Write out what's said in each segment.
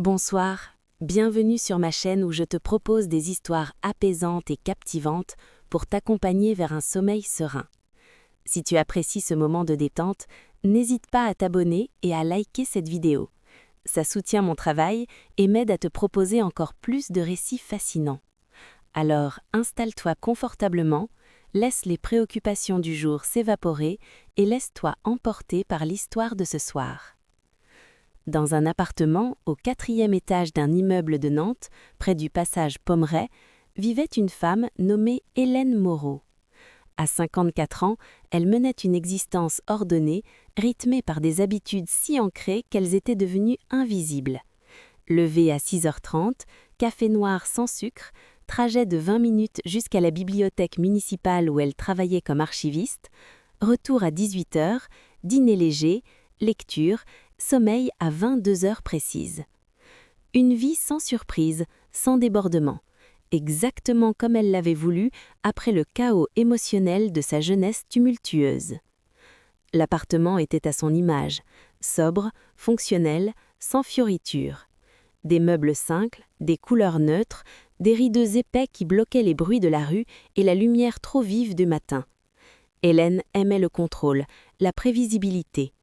Bonsoir, bienvenue sur ma chaîne où je te propose des histoires apaisantes et captivantes pour t'accompagner vers un sommeil serein. Si tu apprécies ce moment de détente, n'hésite pas à t'abonner et à liker cette vidéo. Ça soutient mon travail et m'aide à te proposer encore plus de récits fascinants. Alors installe-toi confortablement, laisse les préoccupations du jour s'évaporer et laisse-toi emporter par l'histoire de ce soir. Dans un appartement au 4e étage d'un immeuble de Nantes, près du passage Pommeraye, vivait une femme nommée Hélène Moreau. À 54 ans, elle menait une existence ordonnée, rythmée par des habitudes si ancrées qu'elles étaient devenues invisibles. Lever à 6h30, café noir sans sucre, trajet de 20 minutes jusqu'à la bibliothèque municipale où elle travaillait comme archiviste, retour à 18h, dîner léger, lecture, sommeil à 22h précises. Une vie sans surprise, sans débordement, exactement comme elle l'avait voulu après le chaos émotionnel de sa jeunesse tumultueuse. L'appartement était à son image, sobre, fonctionnel, sans fioritures. Des meubles simples, des couleurs neutres, des rideaux épais qui bloquaient les bruits de la rue et la lumière trop vive du matin. Hélène aimait le contrôle, la prévisibilité.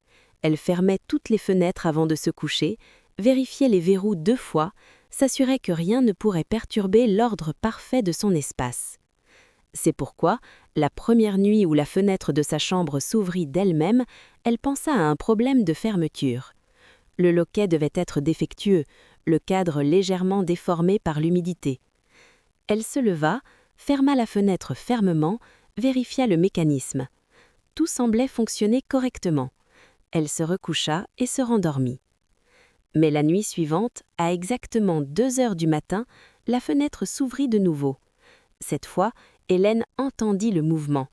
Elle fermait toutes les fenêtres avant de se coucher, vérifiait les verrous 2 fois, s'assurait que rien ne pourrait perturber l'ordre parfait de son espace. C'est pourquoi, la première nuit où la fenêtre de sa chambre s'ouvrit d'elle-même, elle pensa à un problème de fermeture. Le loquet devait être défectueux, le cadre légèrement déformé par l'humidité. Elle se leva, ferma la fenêtre fermement, vérifia le mécanisme. Tout semblait fonctionner correctement. Elle se recoucha et se rendormit. Mais la nuit suivante, à exactement 2h du matin, la fenêtre s'ouvrit de nouveau. Cette fois, Hélène entendit le mouvement.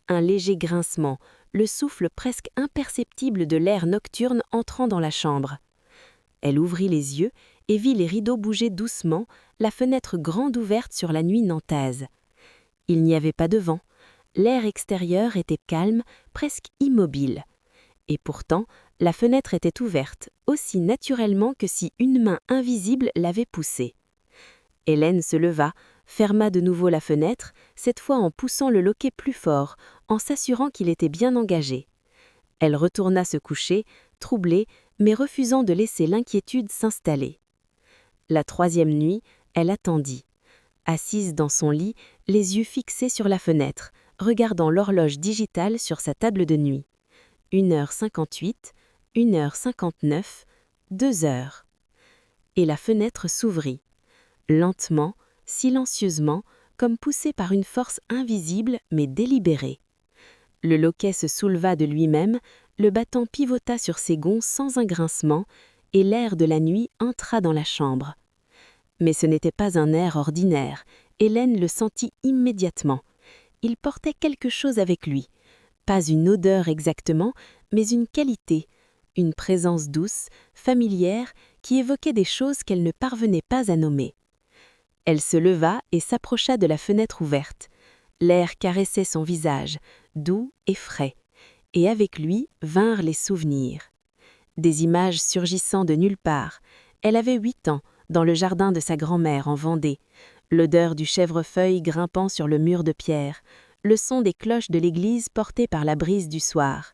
Un léger grincement, le souffle presque imperceptible de l'air nocturne entrant dans la chambre. Elle ouvrit les yeux et vit les rideaux bouger doucement, la fenêtre grande ouverte sur la nuit nantaise. Il n'y avait pas de vent. L'air extérieur était calme, presque immobile. Et pourtant, la fenêtre était ouverte, aussi naturellement que si une main invisible l'avait poussée. Hélène se leva, ferma de nouveau la fenêtre, cette fois en poussant le loquet plus fort, en s'assurant qu'il était bien engagé. Elle retourna se coucher, troublée, mais refusant de laisser l'inquiétude s'installer. La 3e nuit, elle attendit. Assise dans son lit, les yeux fixés sur la fenêtre, regardant l'horloge digitale sur sa table de nuit. 1h58, 1h59, 2h. Et la fenêtre s'ouvrit. Lentement, silencieusement, comme poussée par une force invisible mais délibérée. Le loquet se souleva de lui-même, le battant pivota sur ses gonds sans un grincement, et l'air de la nuit entra dans la chambre. Mais ce n'était pas un air ordinaire, Hélène le sentit immédiatement. Il portait quelque chose avec lui. Pas une odeur exactement, mais une qualité, une présence douce, familière, qui évoquait des choses qu'elle ne parvenait pas à nommer. Elle se leva et s'approcha de la fenêtre ouverte. L'air caressait son visage, doux et frais, et avec lui vinrent les souvenirs. Des images surgissant de nulle part. Elle avait 8 ans, dans le jardin de sa grand-mère en Vendée, l'odeur du chèvrefeuille grimpant sur le mur de pierre, le son des cloches de l'église portées par la brise du soir,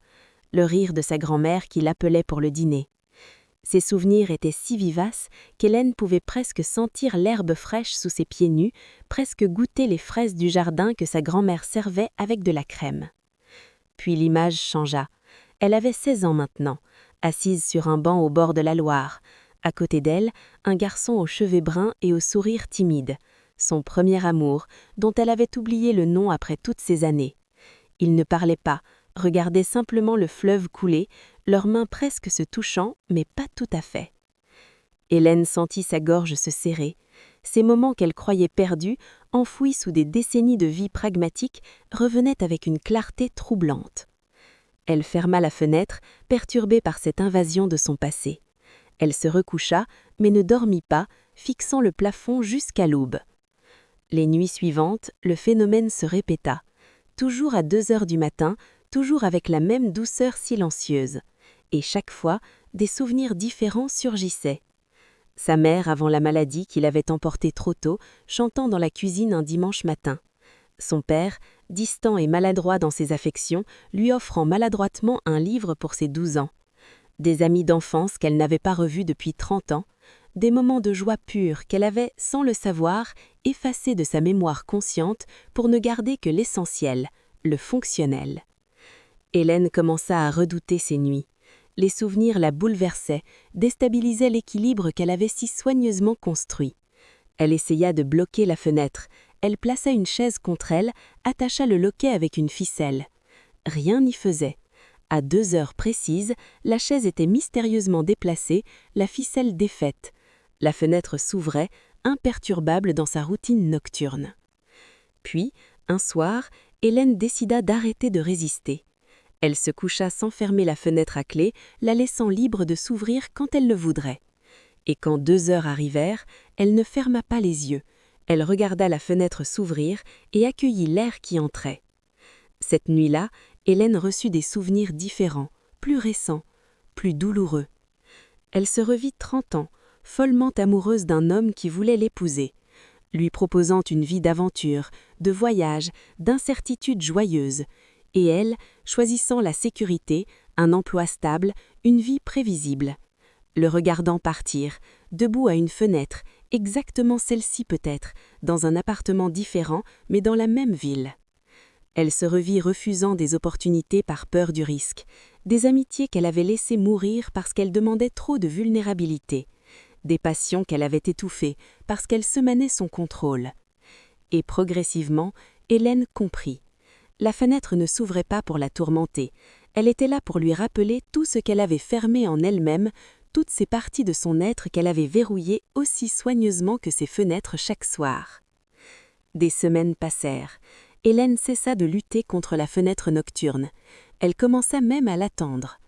le rire de sa grand-mère qui l'appelait pour le dîner. Ces souvenirs étaient si vivaces qu'Hélène pouvait presque sentir l'herbe fraîche sous ses pieds nus, presque goûter les fraises du jardin que sa grand-mère servait avec de la crème. Puis l'image changea. Elle avait 16 ans maintenant, assise sur un banc au bord de la Loire. À côté d'elle, un garçon aux cheveux bruns et au sourire timide, son premier amour, dont elle avait oublié le nom après toutes ces années. Ils ne parlaient pas, regardaient simplement le fleuve couler, leurs mains presque se touchant, mais pas tout à fait. Hélène sentit sa gorge se serrer. Ces moments qu'elle croyait perdus, enfouis sous des décennies de vie pragmatique, revenaient avec une clarté troublante. Elle ferma la fenêtre, perturbée par cette invasion de son passé. Elle se recoucha, mais ne dormit pas, fixant le plafond jusqu'à l'aube. Les nuits suivantes, le phénomène se répéta. Toujours à 2h du matin, toujours avec la même douceur silencieuse. Et chaque fois, des souvenirs différents surgissaient. Sa mère avant la maladie qui l'avait emporté trop tôt, chantant dans la cuisine un dimanche matin. Son père, distant et maladroit dans ses affections, lui offrant maladroitement un livre pour ses 12 ans. Des amis d'enfance qu'elle n'avait pas revus depuis 30 ans, des moments de joie pure qu'elle avait, sans le savoir, effacés de sa mémoire consciente pour ne garder que l'essentiel, le fonctionnel. Hélène commença à redouter ces nuits. Les souvenirs la bouleversaient, déstabilisaient l'équilibre qu'elle avait si soigneusement construit. Elle essaya de bloquer la fenêtre. Elle plaça une chaise contre elle, attacha le loquet avec une ficelle. Rien n'y faisait. À 2 heures précises, la chaise était mystérieusement déplacée, la ficelle défaite. La fenêtre s'ouvrait, imperturbable dans sa routine nocturne. Puis, un soir, Hélène décida d'arrêter de résister. Elle se coucha sans fermer la fenêtre à clé, la laissant libre de s'ouvrir quand elle le voudrait. Et quand 2 heures arrivèrent, elle ne ferma pas les yeux. Elle regarda la fenêtre s'ouvrir et accueillit l'air qui entrait. Cette nuit-là, Hélène reçut des souvenirs différents, plus récents, plus douloureux. Elle se revit 30 ans, follement amoureuse d'un homme qui voulait l'épouser, lui proposant une vie d'aventure, de voyage, d'incertitude joyeuse, et elle, choisissant la sécurité, un emploi stable, une vie prévisible. Le regardant partir, debout à une fenêtre, exactement celle-ci peut-être, dans un appartement différent, mais dans la même ville. Elle se revit refusant des opportunités par peur du risque, des amitiés qu'elle avait laissées mourir parce qu'elles demandaient trop de vulnérabilité, des passions qu'elle avait étouffées parce qu'elles semanaient son contrôle. Et progressivement, Hélène comprit. La fenêtre ne s'ouvrait pas pour la tourmenter, elle était là pour lui rappeler tout ce qu'elle avait fermé en elle-même, toutes ces parties de son être qu'elle avait verrouillées aussi soigneusement que ses fenêtres chaque soir. Des semaines passèrent. Hélène cessa de lutter contre la fenêtre nocturne. Elle commença même à l'attendre.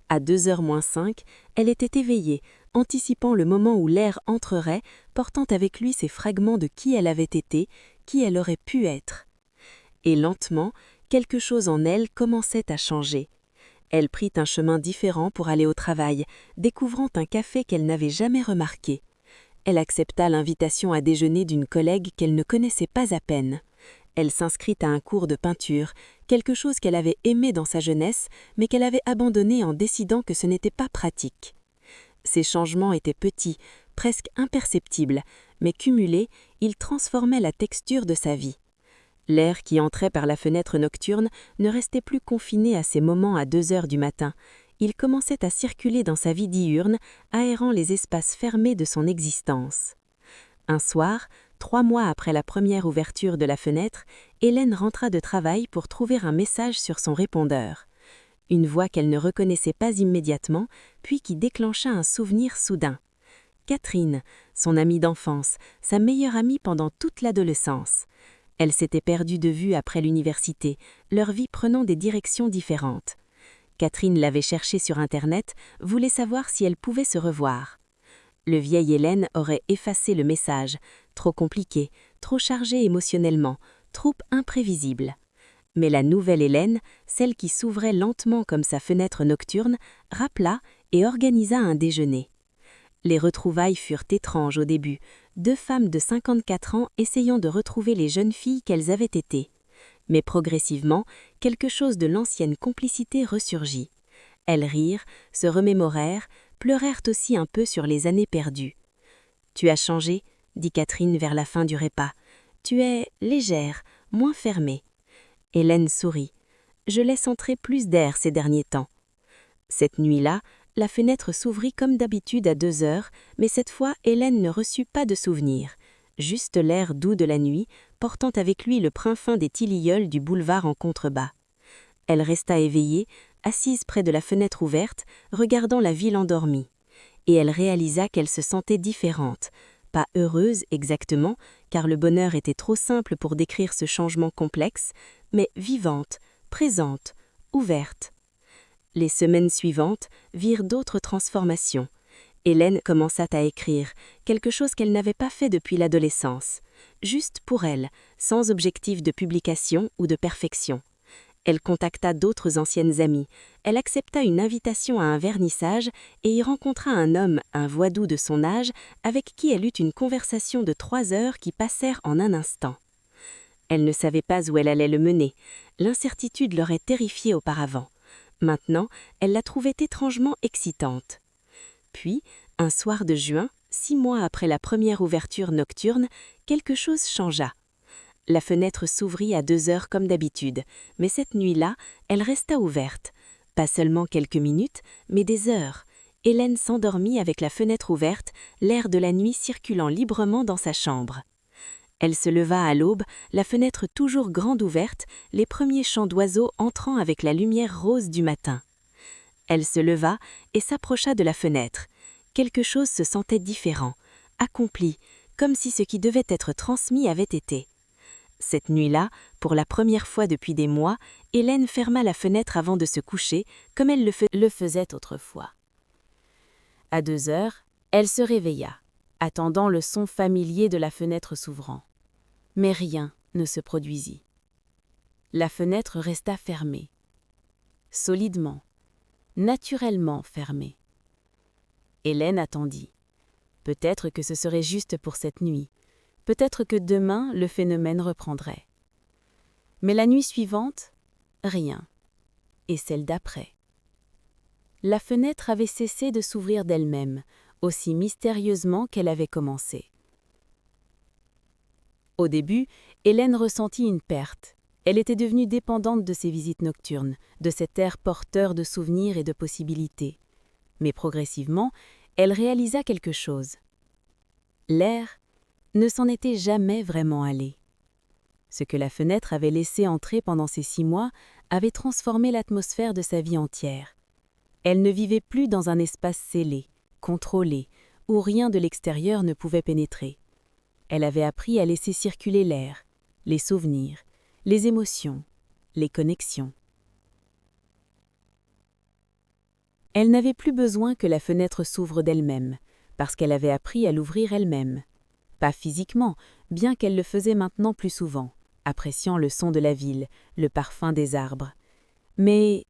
À 2h moins 5, elle était éveillée, anticipant le moment où l'air entrerait, portant avec lui ces fragments de qui elle avait été, qui elle aurait pu être. Et lentement, quelque chose en elle commençait à changer. Elle prit un chemin différent pour aller au travail, découvrant un café qu'elle n'avait jamais remarqué. Elle accepta l'invitation à déjeuner d'une collègue qu'elle ne connaissait pas à peine. Elle s'inscrit à un cours de peinture, quelque chose qu'elle avait aimé dans sa jeunesse, mais qu'elle avait abandonné en décidant que ce n'était pas pratique. Ces changements étaient petits, presque imperceptibles, mais cumulés, ils transformaient la texture de sa vie. L'air qui entrait par la fenêtre nocturne ne restait plus confiné à ces moments à 2 heures du matin. Il commençait à circuler dans sa vie diurne, aérant les espaces fermés de son existence. Un soir, 3 mois après la première ouverture de la fenêtre, Hélène rentra de travail pour trouver un message sur son répondeur. Une voix qu'elle ne reconnaissait pas immédiatement, puis qui déclencha un souvenir soudain. Catherine, son amie d'enfance, sa meilleure amie pendant toute l'adolescence. Elle s'était perdue de vue après l'université, leur vie prenant des directions différentes. Catherine l'avait cherchée sur Internet, voulait savoir si elle pouvait se revoir. Le vieil Hélène aurait effacé le message, trop compliqué, trop chargé émotionnellement, trop imprévisible. Mais la nouvelle Hélène, celle qui s'ouvrait lentement comme sa fenêtre nocturne, rappela et organisa un déjeuner. Les retrouvailles furent étranges au début, 2 femmes de 54 ans essayant de retrouver les jeunes filles qu'elles avaient été. Mais progressivement, quelque chose de l'ancienne complicité ressurgit. Elles rirent, se remémorèrent, pleurèrent aussi un peu sur les années perdues. « Tu as changé » dit Catherine vers la fin du repas. « Tu es légère, moins fermée. » Hélène sourit. « Je laisse entrer plus d'air ces derniers temps. » Cette nuit-là, la fenêtre s'ouvrit comme d'habitude à 2 heures, mais cette fois Hélène ne reçut pas de souvenirs. Juste l'air doux de la nuit, portant avec lui le prin fin des tilleuls du boulevard en contrebas. Elle resta éveillée, assise près de la fenêtre ouverte, regardant la ville endormie. Et elle réalisa qu'elle se sentait différente. Pas heureuse exactement, car le bonheur était trop simple pour décrire ce changement complexe, mais vivante, présente, ouverte. Les semaines suivantes virent d'autres transformations. Hélène commença à écrire, quelque chose qu'elle n'avait pas fait depuis l'adolescence, juste pour elle, sans objectif de publication ou de perfection. Elle contacta d'autres anciennes amies. Elle accepta une invitation à un vernissage et y rencontra un homme, un voix-doux de son âge, avec qui elle eut une conversation de 3 heures qui passèrent en un instant. Elle ne savait pas où elle allait le mener. L'incertitude l'aurait terrifiée auparavant. Maintenant, elle la trouvait étrangement excitante. Puis, un soir de juin, 6 mois après la première ouverture nocturne, quelque chose changea. La fenêtre s'ouvrit à 2 heures comme d'habitude, mais cette nuit-là, elle resta ouverte. Pas seulement quelques minutes, mais des heures. Hélène s'endormit avec la fenêtre ouverte, l'air de la nuit circulant librement dans sa chambre. Elle se leva à l'aube, la fenêtre toujours grande ouverte, les premiers chants d'oiseaux entrant avec la lumière rose du matin. Elle se leva et s'approcha de la fenêtre. Quelque chose se sentait différent, accompli, comme si ce qui devait être transmis avait été. Cette nuit-là, pour la première fois depuis des mois, Hélène ferma la fenêtre avant de se coucher, comme elle le faisait autrefois. À 2 heures, elle se réveilla, attendant le son familier de la fenêtre s'ouvrant. Mais rien ne se produisit. La fenêtre resta fermée. Solidement, naturellement fermée. Hélène attendit. Peut-être que ce serait juste pour cette nuit. Peut-être que demain, le phénomène reprendrait. Mais la nuit suivante, rien. Et celle d'après. La fenêtre avait cessé de s'ouvrir d'elle-même, aussi mystérieusement qu'elle avait commencé. Au début, Hélène ressentit une perte. Elle était devenue dépendante de ses visites nocturnes, de cet air porteur de souvenirs et de possibilités. Mais progressivement, elle réalisa quelque chose. L'air ne s'en était jamais vraiment allé. Ce que la fenêtre avait laissé entrer pendant ces 6 mois avait transformé l'atmosphère de sa vie entière. Elle ne vivait plus dans un espace scellé, contrôlé, où rien de l'extérieur ne pouvait pénétrer. Elle avait appris à laisser circuler l'air, les souvenirs, les émotions, les connexions. Elle n'avait plus besoin que la fenêtre s'ouvre d'elle-même, parce qu'elle avait appris à l'ouvrir elle-même. Pas physiquement, bien qu'elle le faisait maintenant plus souvent, appréciant le son de la ville, le parfum des arbres, mais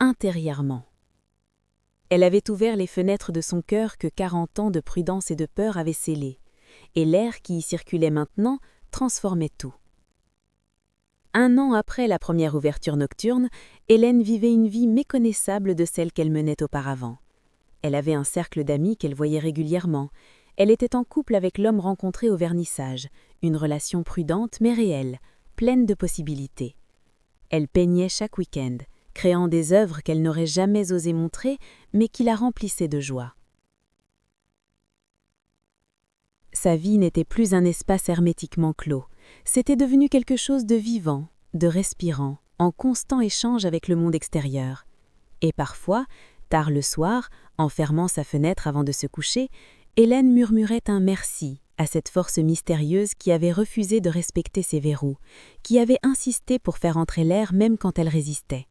intérieurement. Elle avait ouvert les fenêtres de son cœur que 40 ans de prudence et de peur avaient scellées, et l'air qui y circulait maintenant transformait tout. 1 an après la première ouverture nocturne, Hélène vivait une vie méconnaissable de celle qu'elle menait auparavant. Elle avait un cercle d'amis qu'elle voyait régulièrement. Elle était en couple avec l'homme rencontré au vernissage, une relation prudente mais réelle, pleine de possibilités. Elle peignait chaque week-end, créant des œuvres qu'elle n'aurait jamais osé montrer, mais qui la remplissaient de joie. Sa vie n'était plus un espace hermétiquement clos, c'était devenu quelque chose de vivant, de respirant, en constant échange avec le monde extérieur. Et parfois, tard le soir, en fermant sa fenêtre avant de se coucher, Hélène murmurait un merci à cette force mystérieuse qui avait refusé de respecter ses verrous, qui avait insisté pour faire entrer l'air même quand elle résistait.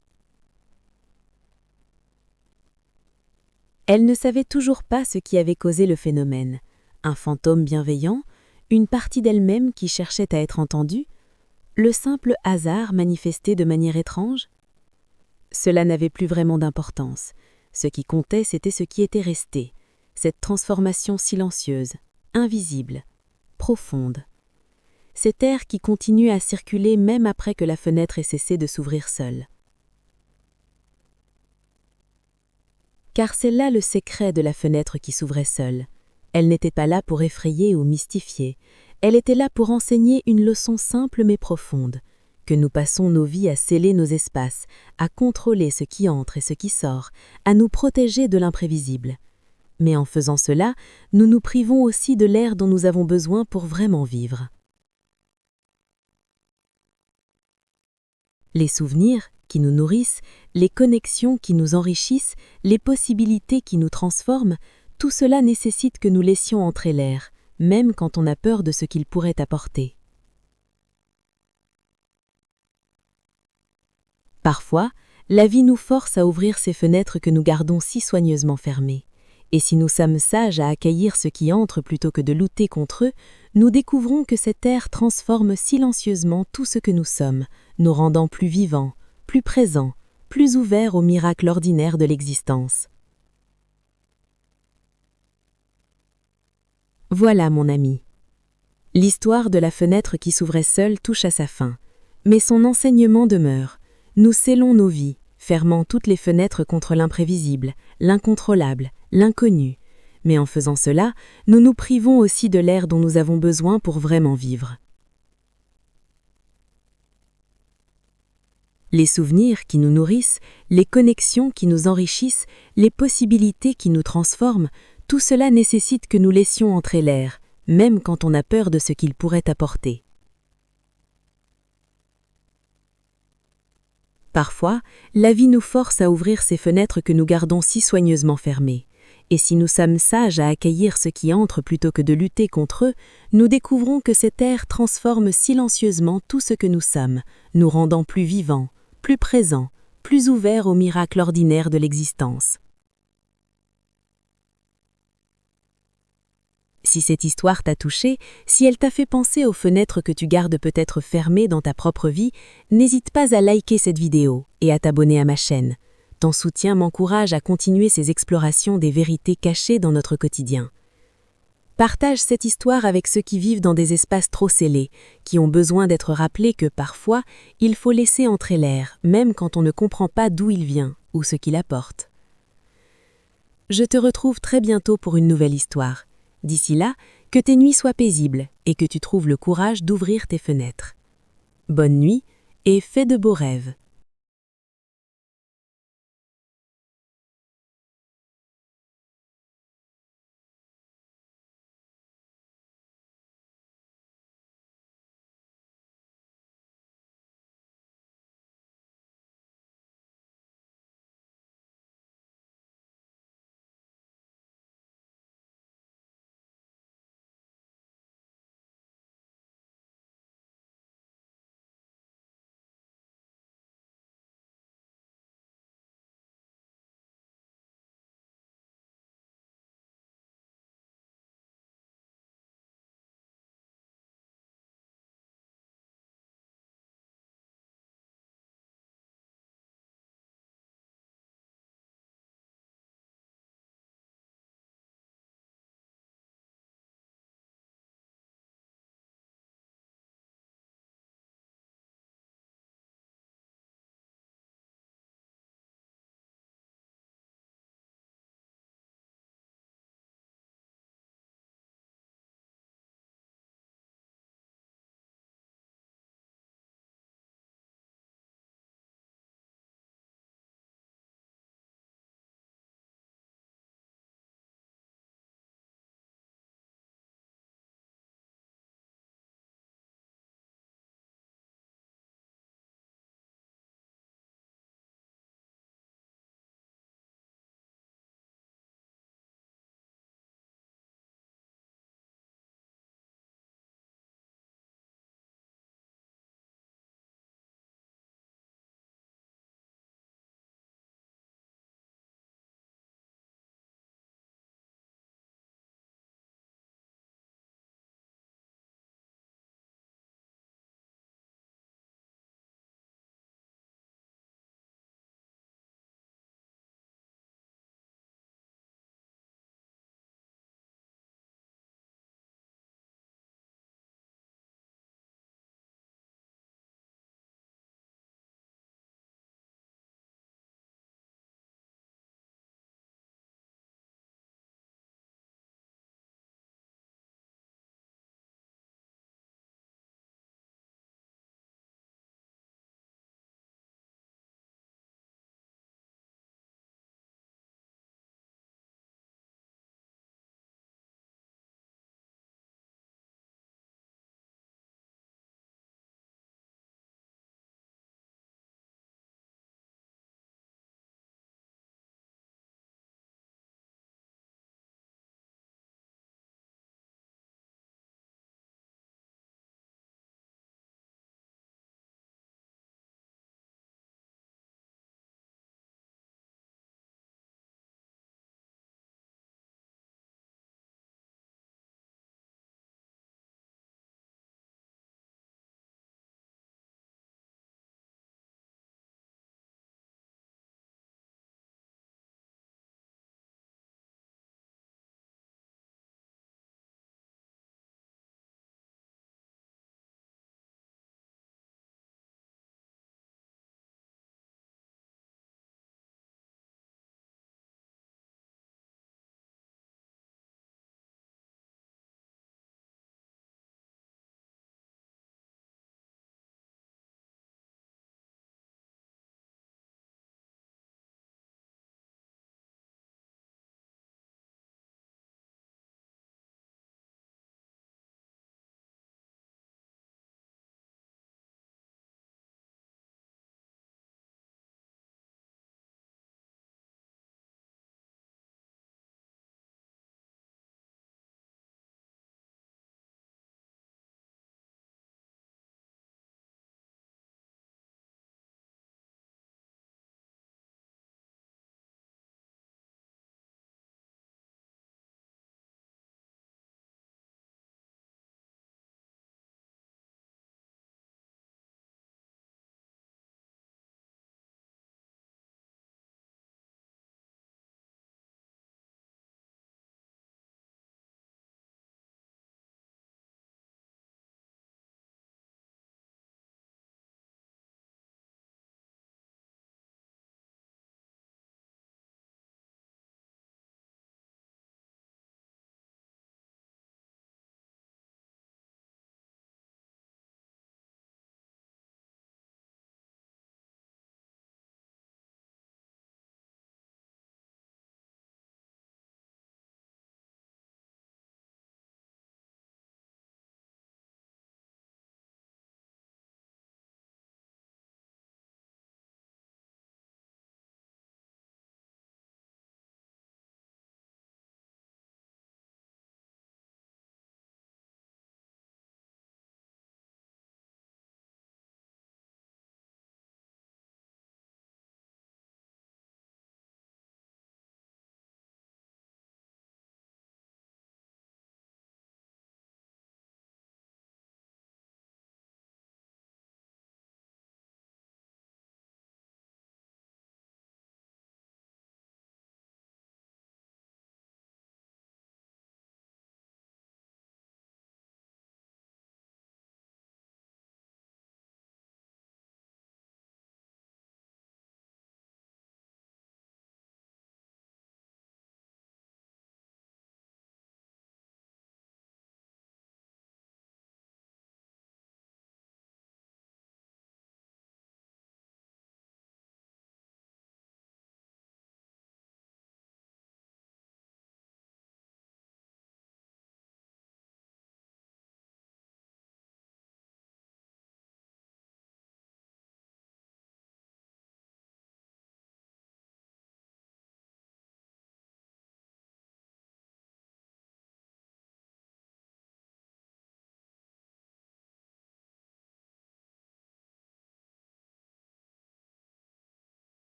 Elle ne savait toujours pas ce qui avait causé le phénomène. Un fantôme bienveillant, une partie d'elle-même qui cherchait à être entendue, le simple hasard manifesté de manière étrange. Cela n'avait plus vraiment d'importance. Ce qui comptait, c'était ce qui était resté, cette transformation silencieuse, invisible, profonde. Cet air qui continue à circuler même après que la fenêtre ait cessé de s'ouvrir seule. Car c'est là le secret de la fenêtre qui s'ouvrait seule. Elle n'était pas là pour effrayer ou mystifier, elle était là pour enseigner une leçon simple mais profonde, que nous passons nos vies à sceller nos espaces, à contrôler ce qui entre et ce qui sort, à nous protéger de l'imprévisible. Mais en faisant cela, nous nous privons aussi de l'air dont nous avons besoin pour vraiment vivre. Les souvenirs qui nous nourrissent, les connexions qui nous enrichissent, les possibilités qui nous transforment, tout cela nécessite que nous laissions entrer l'air, même quand on a peur de ce qu'il pourrait apporter. Parfois, la vie nous force à ouvrir ces fenêtres que nous gardons si soigneusement fermées. Et si nous sommes sages à accueillir ce qui entre plutôt que de lutter contre eux, nous découvrons que cet air transforme silencieusement tout ce que nous sommes, nous rendant plus vivants, plus présent, plus ouvert aux miracles ordinaires de l'existence. Voilà, mon ami. L'histoire de la fenêtre qui s'ouvrait seule touche à sa fin, mais son enseignement demeure. Nous scellons nos vies, fermant toutes les fenêtres contre l'imprévisible, l'incontrôlable, l'inconnu. Mais en faisant cela, nous nous privons aussi de l'air dont nous avons besoin pour vraiment vivre. Les souvenirs qui nous nourrissent, les connexions qui nous enrichissent, les possibilités qui nous transforment, tout cela nécessite que nous laissions entrer l'air, même quand on a peur de ce qu'il pourrait apporter. Parfois, la vie nous force à ouvrir ces fenêtres que nous gardons si soigneusement fermées. Et si nous sommes sages à accueillir ce qui entre plutôt que de lutter contre eux, nous découvrons que cet air transforme silencieusement tout ce que nous sommes, nous rendant plus vivants, plus présents, plus ouverts aux miracles ordinaires de l'existence. Si cette histoire t'a touché, si elle t'a fait penser aux fenêtres que tu gardes peut-être fermées dans ta propre vie, n'hésite pas à liker cette vidéo et à t'abonner à ma chaîne. Ton soutien m'encourage à continuer ces explorations des vérités cachées dans notre quotidien. Partage cette histoire avec ceux qui vivent dans des espaces trop scellés, qui ont besoin d'être rappelés que parfois, il faut laisser entrer l'air, même quand on ne comprend pas d'où il vient ou ce qu'il apporte. Je te retrouve très bientôt pour une nouvelle histoire. D'ici là, que tes nuits soient paisibles et que tu trouves le courage d'ouvrir tes fenêtres. Bonne nuit et fais de beaux rêves.